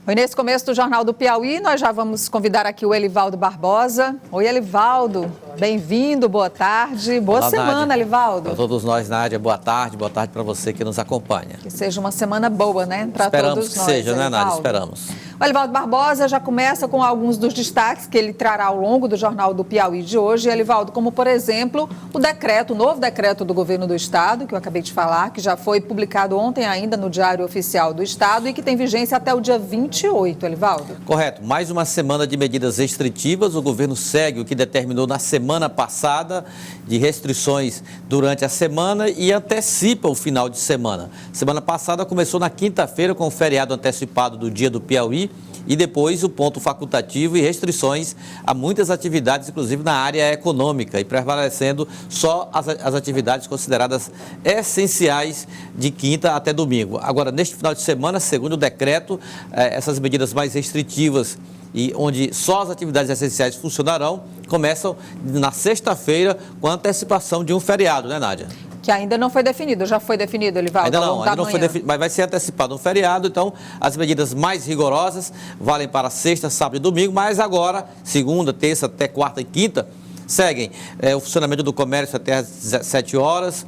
E nesse começo do Jornal do Piauí, nós já vamos convidar aqui o Elivaldo Barbosa. Oi, Elivaldo. Bem-vindo, boa tarde. Boa semana, Nádia. Elivaldo. Para todos nós, Nádia, boa tarde para você que nos acompanha. Que seja uma semana boa, né? Para todos nós. Esperamos que seja, né, Nádia? Esperamos. O Elivaldo Barbosa já começa com alguns dos destaques que ele trará ao longo do Jornal do Piauí de hoje. Elivaldo, como por exemplo, o novo decreto do governo do estado, que eu acabei de falar, que já foi publicado ontem ainda no Diário Oficial do Estado e que tem vigência até o dia 28, Elivaldo. Correto. Mais uma semana de medidas restritivas. O governo segue o que determinou na semana passada de restrições durante a semana e antecipa o final de semana. Semana passada começou na quinta-feira com o feriado antecipado do Dia do Piauí e depois o ponto facultativo e restrições a muitas atividades, inclusive na área econômica, e prevalecendo só as atividades consideradas essenciais de quinta até domingo. Agora, neste final de semana, segundo o decreto, essas medidas mais restritivas e onde só as atividades essenciais funcionarão, começam na sexta-feira com a antecipação de um feriado, né, Nádia? Que ainda não foi definido, já foi definido, Elivaldo? Ainda não foi definido, mas vai ser antecipado um feriado, então as medidas mais rigorosas valem para sexta, sábado e domingo, mas agora, segunda, terça, até quarta e quinta, seguem o funcionamento do comércio até às 17 horas,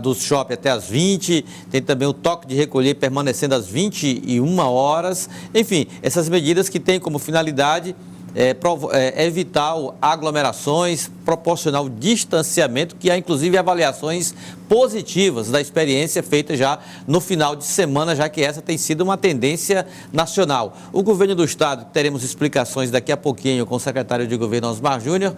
do shopping até às 20, tem também o toque de recolher permanecendo às 21 horas, enfim, essas medidas que têm como finalidade evitar aglomerações, proporcionar o distanciamento, que há inclusive avaliações positivas da experiência feita já no final de semana, já que essa tem sido uma tendência nacional. O governo do estado, teremos explicações daqui a pouquinho com o secretário de governo Osmar Júnior,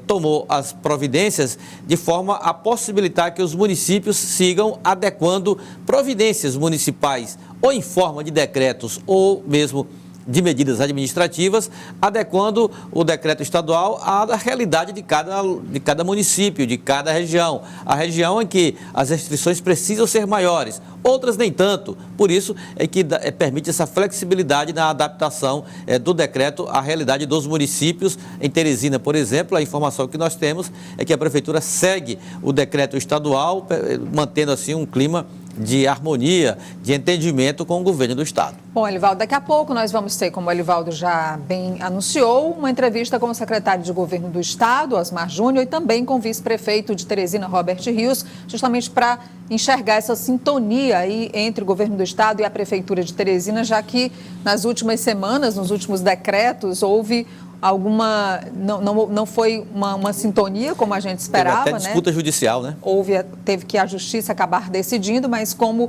tomou as providências de forma a possibilitar que os municípios sigam adequando providências municipais, ou em forma de decretos, ou mesmo de medidas administrativas, adequando o decreto estadual à realidade de cada município, de cada região. A região em que as restrições precisam ser maiores, outras nem tanto. Por isso é que permite essa flexibilidade na adaptação do decreto à realidade dos municípios. Em Teresina, por exemplo, a informação que nós temos é que a prefeitura segue o decreto estadual, mantendo assim um clima de harmonia, de entendimento com o governo do estado. Bom, Elivaldo, daqui a pouco nós vamos ter, como o Elivaldo já bem anunciou, uma entrevista com o secretário de governo do estado, Osmar Júnior, e também com o vice-prefeito de Teresina, Robert Rios, justamente para enxergar essa sintonia aí entre o governo do estado e a prefeitura de Teresina, já que nas últimas semanas, nos últimos decretos, houve alguma, não foi uma sintonia como a gente esperava, teve até disputa judicial, né? Teve que a justiça acabar decidindo, mas como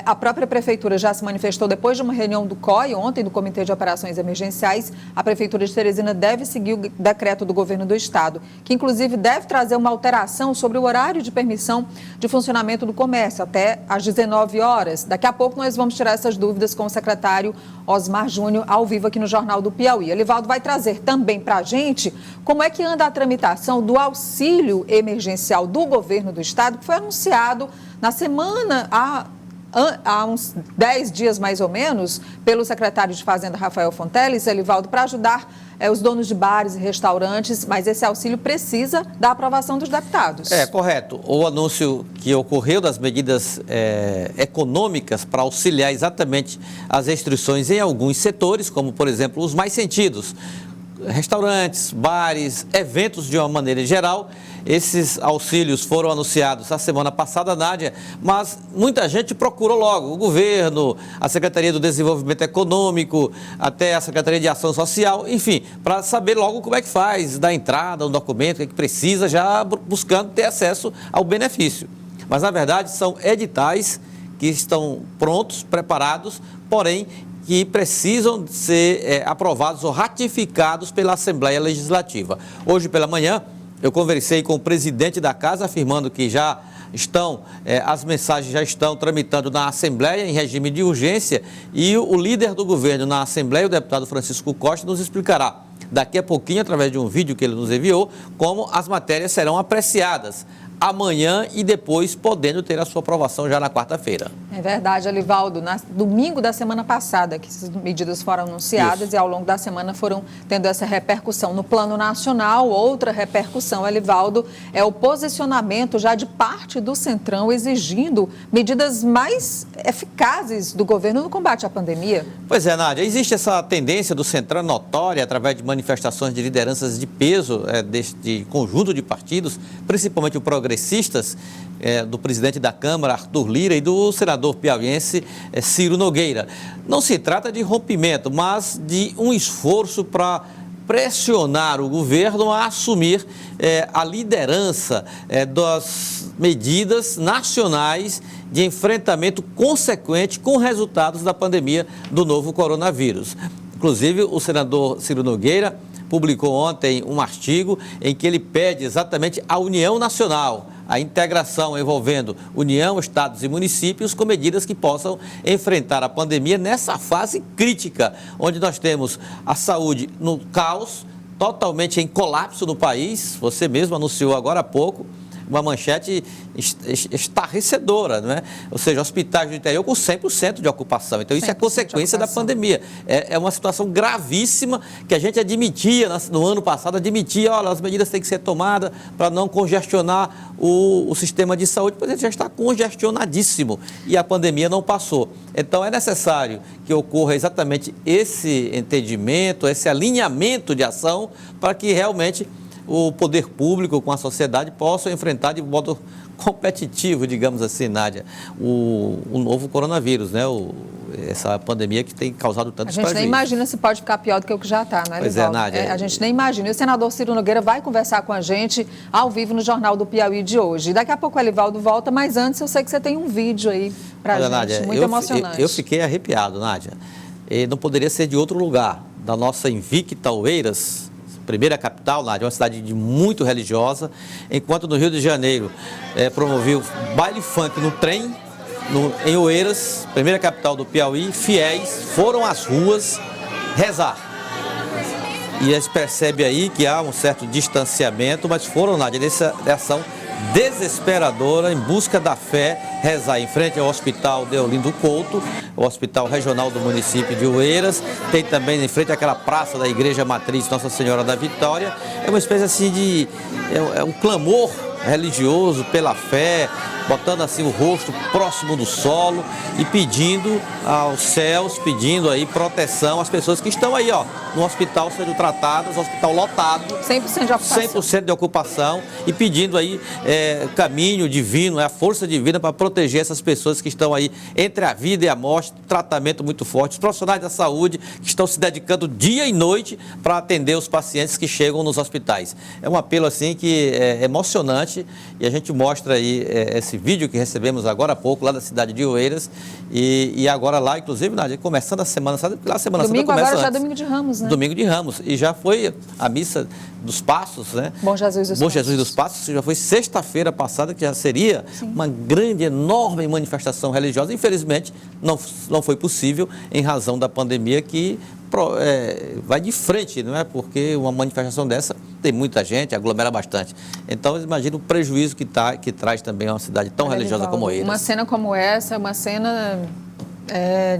a própria prefeitura já se manifestou depois de uma reunião do COI ontem, do Comitê de Operações Emergenciais, a prefeitura de Teresina deve seguir o decreto do governo do estado, que inclusive deve trazer uma alteração sobre o horário de permissão de funcionamento do comércio, até às 19 horas. Daqui a pouco nós vamos tirar essas dúvidas com o secretário Osmar Júnior, ao vivo aqui no Jornal do Piauí. Elivaldo vai trazer também para a gente como é que anda a tramitação do auxílio emergencial do governo do estado, que foi anunciado na semana, há uns 10 dias mais ou menos, pelo secretário de Fazenda, Rafael Fonteles, Elivaldo, para ajudar os donos de bares e restaurantes, mas esse auxílio precisa da aprovação dos deputados. Correto. O anúncio que ocorreu das medidas econômicas para auxiliar exatamente as restrições em alguns setores, como, por exemplo, os mais sentidos, restaurantes, bares, eventos de uma maneira geral. Esses auxílios foram anunciados a semana passada, Nádia, mas muita gente procurou logo o governo, a Secretaria do Desenvolvimento Econômico, até a Secretaria de Ação Social, enfim, para saber logo como é que faz, da entrada, um documento, o que precisa, já buscando ter acesso ao benefício. Mas, na verdade, são editais que estão prontos, preparados, porém que precisam ser aprovados ou ratificados pela Assembleia Legislativa. Hoje pela manhã, eu conversei com o presidente da casa, afirmando que já estão, as mensagens já estão tramitando na Assembleia em regime de urgência, e o líder do governo na Assembleia, o deputado Francisco Costa, nos explicará daqui a pouquinho, através de um vídeo que ele nos enviou, como as matérias serão apreciadas amanhã e depois podendo ter a sua aprovação já na quarta-feira. É verdade, Alivaldo. Domingo da semana passada que essas medidas foram anunciadas e ao longo da semana foram tendo essa repercussão. No plano nacional, outra repercussão, Alivaldo, é o posicionamento já de parte do Centrão exigindo medidas mais eficazes do governo no combate à pandemia. Pois é, Nádia, existe essa tendência do Centrão notória através de manifestações de lideranças de peso deste conjunto de partidos, principalmente os progressistas, do presidente da Câmara, Arthur Lira, e do senador piauiense Ciro Nogueira. Não se trata de rompimento, mas de um esforço para pressionar o governo a assumir a liderança das medidas nacionais de enfrentamento consequente com resultados da pandemia do novo coronavírus. Inclusive, o senador Ciro Nogueira publicou ontem um artigo em que ele pede exatamente a união nacional, a integração envolvendo União, Estados e municípios com medidas que possam enfrentar a pandemia nessa fase crítica, onde nós temos a saúde no caos, totalmente em colapso no país. Você mesmo anunciou agora há pouco uma manchete estarrecedora, não é? Ou seja, hospitais do interior com 100% de ocupação. Então, isso é consequência da pandemia. É uma situação gravíssima que a gente admitia, no ano passado, olha, as medidas têm que ser tomadas para não congestionar o sistema de saúde, porque ele já está congestionadíssimo e a pandemia não passou. Então, é necessário que ocorra exatamente esse entendimento, esse alinhamento de ação para que realmente o poder público com a sociedade possam enfrentar de modo competitivo, digamos assim, Nádia, o novo coronavírus, né? Essa pandemia que tem causado tantos prejuízos. A gente nem imagina se pode ficar pior do que o que já está, não é, Pois é, Nádia. A gente nem imagina. E o senador Ciro Nogueira vai conversar com a gente ao vivo no Jornal do Piauí de hoje. Daqui a pouco o Alivaldo volta, mas antes eu sei que você tem um vídeo aí pra gente, Nádia, muito emocionante. Eu fiquei arrepiado, Nádia. E não poderia ser de outro lugar, da nossa invicta Oeiras, primeira capital, Nádia, uma cidade muito religiosa, enquanto no Rio de Janeiro promoveu baile funk no trem, em Oeiras, primeira capital do Piauí, fiéis foram às ruas rezar. E a gente percebe aí que há um certo distanciamento, mas foram, Nádia, nessa ação desesperadora, em busca da fé, rezar em frente ao Hospital Deolindo Couto, o hospital regional do município de Oeiras. Tem também em frente àquela praça da Igreja Matriz Nossa Senhora da Vitória. É uma espécie assim de... é um clamor religioso pela fé, botando assim o rosto próximo do solo e pedindo aos céus, pedindo aí proteção às pessoas que estão aí, ó, no hospital sendo tratadas, hospital lotado. 100% de ocupação. 100% de ocupação e pedindo aí caminho divino, a força divina para proteger essas pessoas que estão aí entre a vida e a morte, tratamento muito forte. Os profissionais da saúde que estão se dedicando dia e noite para atender os pacientes que chegam nos hospitais. É um apelo assim que é emocionante e a gente mostra aí esse vídeo que recebemos agora há pouco lá da cidade de Oeiras e agora lá, inclusive, Nádia, começando a semana, sabe? Lá a Semana Santa começa agora já é antes. Domingo de Ramos, né? Domingo de Ramos. E já foi a missa dos Passos, né? Bom Jesus dos Passos, já foi sexta-feira passada, que já seria uma grande, enorme manifestação religiosa. Infelizmente, não foi possível em razão da pandemia que vai de frente, não é? Porque uma manifestação dessa tem muita gente, aglomera bastante. Então, imagina o prejuízo que traz também uma cidade tão religiosa como Oeiras. Uma cena como essa é uma cena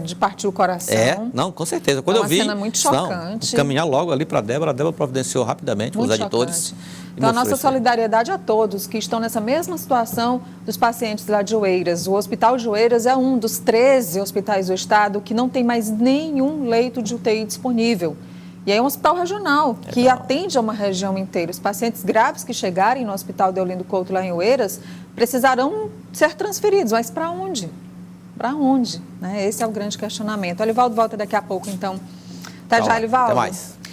de partir o coração. Não, com certeza. Quando eu vi, uma cena muito chocante. Caminhar logo ali para a Débora providenciou rapidamente muito os editores. Então, a nossa solidariedade a todos que estão nessa mesma situação dos pacientes lá de Oeiras. O Hospital de Oeiras é um dos 13 hospitais do estado que não tem mais nenhum leito de UTI disponível. E é um hospital regional, que atende a uma região inteira. Os pacientes graves que chegarem no Hospital Deolindo Couto, lá em Oeiras, precisarão ser transferidos. Mas para onde? Para onde? Esse é o grande questionamento. O Alivaldo volta daqui a pouco, então. Até já, Alivaldo. Até mais.